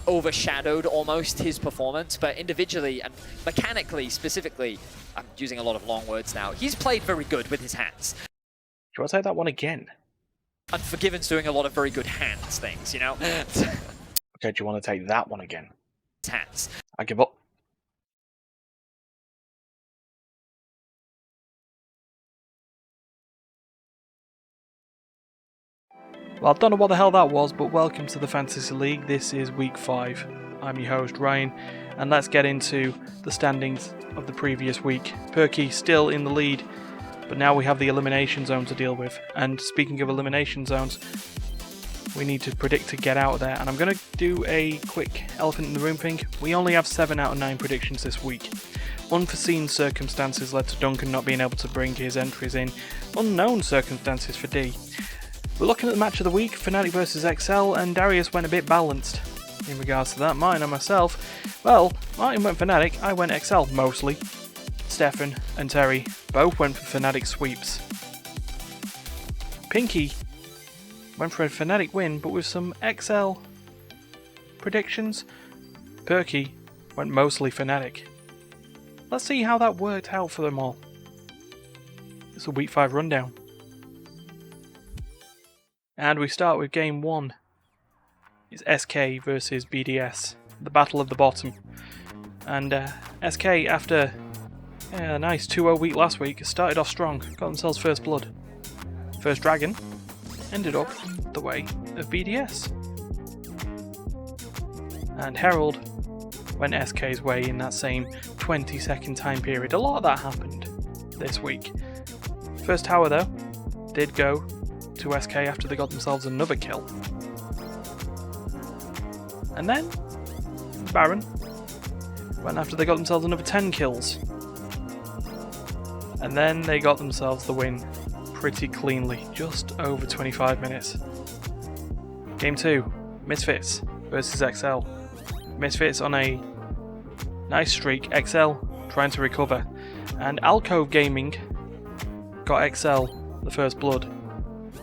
overshadowed almost his performance, but individually and mechanically specifically, I'm using a lot of long words now, he's played very good with his hands. Do you want to take that one again? Unforgiven's doing a lot of very good hands things, you know? Okay, do you want to take that one again? Hands. I give up. Well, I don't know what the hell that was, but welcome to the Fantasy League. This is week 5. I'm your host, Ryan, and let's get into the standings of the previous week. Perky still in the lead, but now we have the elimination zone to deal with. And speaking of elimination zones, we need to predict to get out of there. And I'm going to do a quick elephant in the room thing. We only have 7 out of 9 predictions this week. Unforeseen circumstances led to Duncan not being able to bring his entries in. Unknown circumstances for D. We're looking at the match of the week, Fnatic versus XL, and Darius went a bit balanced in regards to that. Martin and myself, well, Martin went Fnatic, I went XL mostly. Stefan and Terry both went for Fnatic sweeps. Pinky went for a Fnatic win, but with some XL predictions. Perky went mostly Fnatic. Let's see how that worked out for them all. It's a week 5 rundown. And we start with game 1. It's SK versus BDS, the battle of the bottom. And SK, after a nice 2-0 week last week, started off strong, got themselves first blood. First dragon ended up the way of BDS. And Herald went SK's way in that same 20-second time period. A lot of that happened this week. First tower, though, did go to SK after they got themselves another kill. And then Baron went after they got themselves another 10 kills. And then they got themselves the win pretty cleanly, just over 25 minutes. Game 2, Misfits versus XL. Misfits on a nice streak, XL trying to recover. And Alcove Gaming got XL the first blood.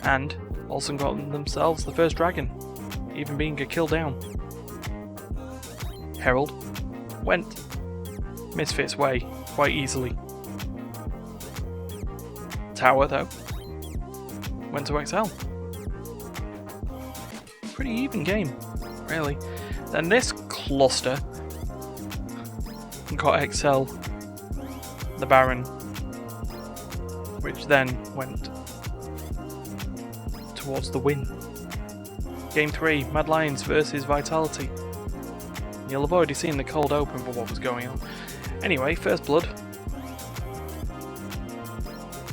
And also got themselves the first dragon, even being a kill down. Herald went Misfits' way quite easily. Tower, though, went to XL. Pretty even game, really. Then this cluster got XL the Baron, which then went towards the win. Game 3, Mad Lions versus Vitality. You'll have already seen the cold open for what was going on. Anyway, first blood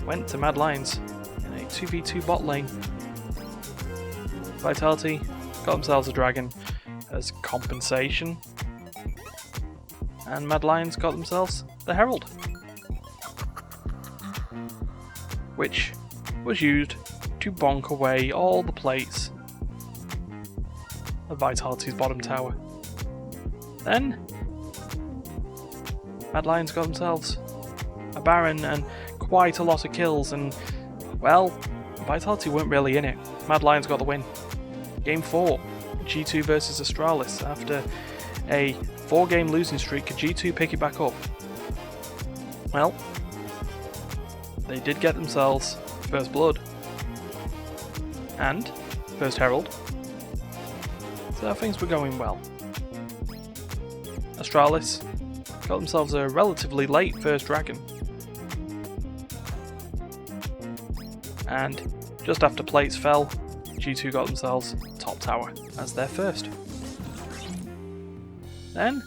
went to Mad Lions in a 2v2 bot lane. Vitality got themselves a dragon as compensation. And Mad Lions got themselves the Herald, which was used to bonk away all the plates of Vitality's bottom tower. Then Mad Lions got themselves a Baron and quite a lot of kills, and well, Vitality weren't really in it. Mad Lions got the win. Game 4, G2 versus Australis. After a 4-game losing streak, could G2 pick it back up? Well, they did get themselves first blood and first Herald, so things were going well. Australis got themselves a relatively late first dragon, and just after plates fell, G2 got themselves top tower as their first. Then,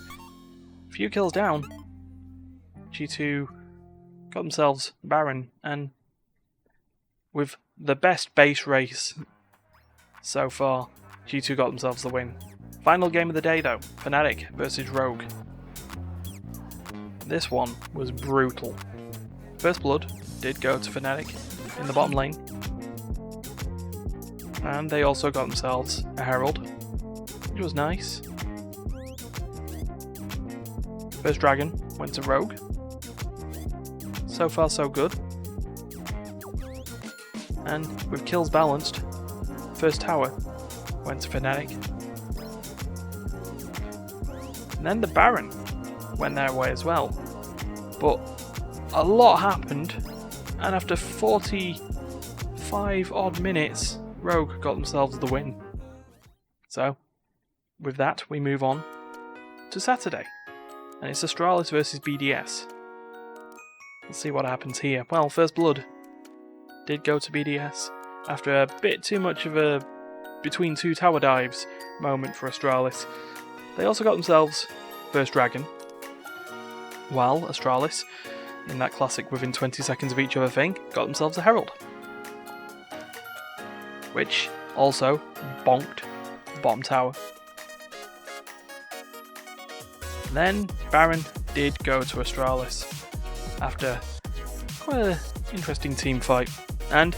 a few kills down, G2 got themselves Baron, and with the best base race so far, G2 got themselves the win. Final game of the day though, Fnatic versus Rogue. This one was brutal. First blood did go to Fnatic in the bottom lane, and they also got themselves a Herald, which was nice. First dragon went to Rogue. So far so good. And with kills balanced, first tower went to Fnatic. And then the Baron went their way as well. But a lot happened, and after 45 odd minutes, Rogue got themselves the win. So, with that, we move on to Saturday. And it's Australis versus BDS. Let's see what happens here. Well, First Blood did go to BDS after a bit too much of a between two tower dives moment for Australis. They also got themselves First Dragon, while Australis, in that classic within 20 seconds of each other thing, got themselves a Herald, which also bonked the bottom tower. And then Baron did go to Australis after quite an interesting team fight, and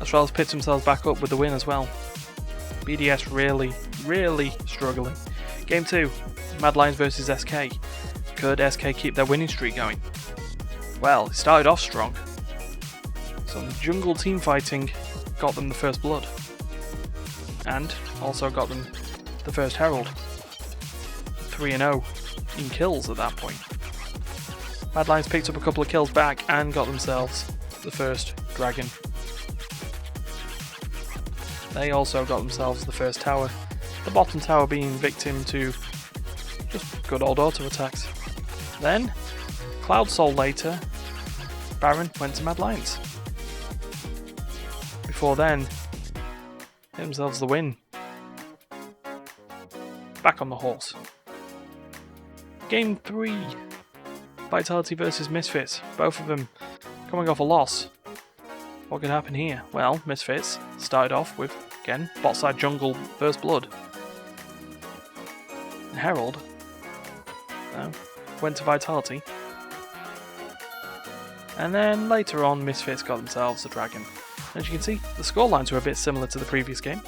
Australis picked themselves back up with the win as well. BDS really struggling. Game 2, Mad Lions versus SK. Could SK keep their winning streak going? Well, it started off strong. Some jungle team fighting got them the first blood, and also got them the first Herald. 3-0 in kills at that point. Mad Lions picked up a couple of kills back and got themselves the first Dragon. They also got themselves the first tower, the bottom tower being victim to just good old auto attacks. Then, Cloud Soul later, Baron went to Mad Lions. Before then, hit themselves the win. Back on the horse. Game 3, Vitality versus Misfits, both of them coming off a loss. What could happen here? Well, Misfits started off with, again, bot side jungle first blood. And Herald went to Vitality. And then later on, Misfits got themselves a Dragon. As you can see, the scorelines were a bit similar to the previous game.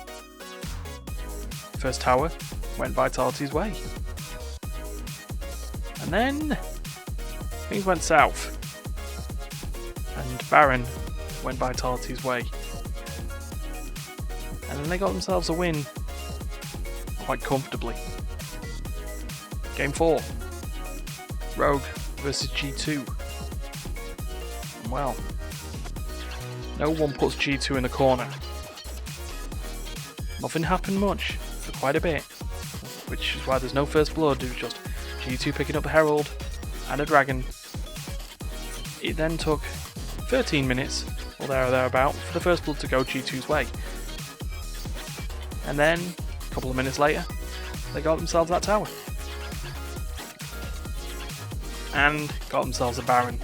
First tower went Vitality's way. And then things went south. And Baron went Vitality's way. And then they got themselves a win quite comfortably. Game 4, Rogue versus G2. And well, no one puts G2 in the corner. Nothing happened much for quite a bit, which is why there's no first blood. It was just G2 picking up a Herald and a Dragon. It then took 13 minutes, or there or thereabout, for the first blood to go G2's way. And then, a couple of minutes later, they got themselves that tower. And got themselves a Baron.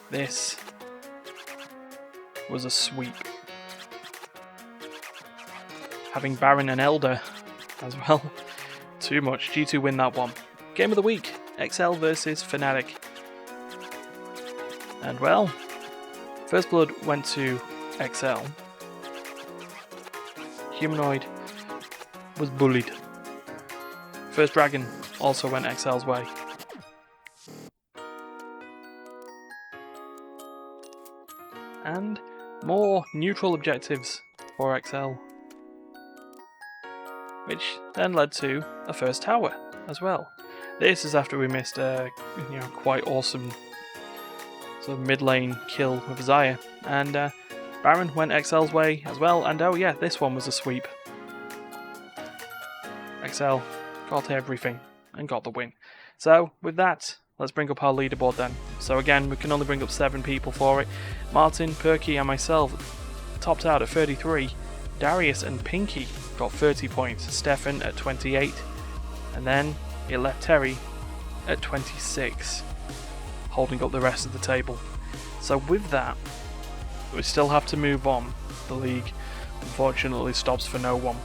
This was a sweep. Having Baron and Elder as well. Too much. G2 win that one. Game of the week, XL versus Fnatic. And well, First Blood went to XL. Humanoid was bullied. First Dragon also went XL's way. And more neutral objectives for XL, which then led to a first tower as well. This is after we missed a quite awesome sort of mid lane kill with Xayah, and Baron went XL's way as well. And oh yeah, this one was a sweep. XL got everything and got the win. So with that, let's bring up our leaderboard then. So again, we can only bring up 7 people for it. Martin, Perky and myself topped out at 33. Darius and Pinky got 30 points. Stefan at 28. And then it left Terry at 26, holding up the rest of the table. So with that, we still have to move on. The league unfortunately stops for no one.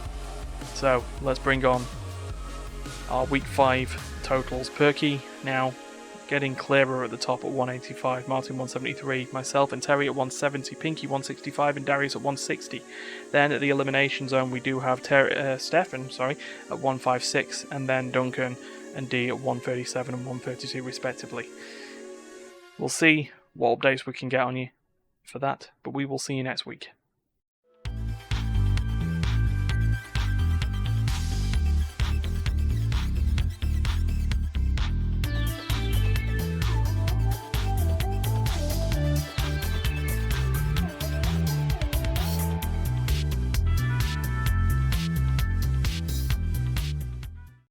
So let's bring on our week 5 totals. Perky now getting clearer at the top at 185, Martin 173, myself and Terry at 170, Pinky 165 and Darius at 160. Then at the elimination zone we do have Stefan at 156, and then Duncan and D at 137 and 132 respectively. We'll see what updates we can get on you for that, but we will see you next week.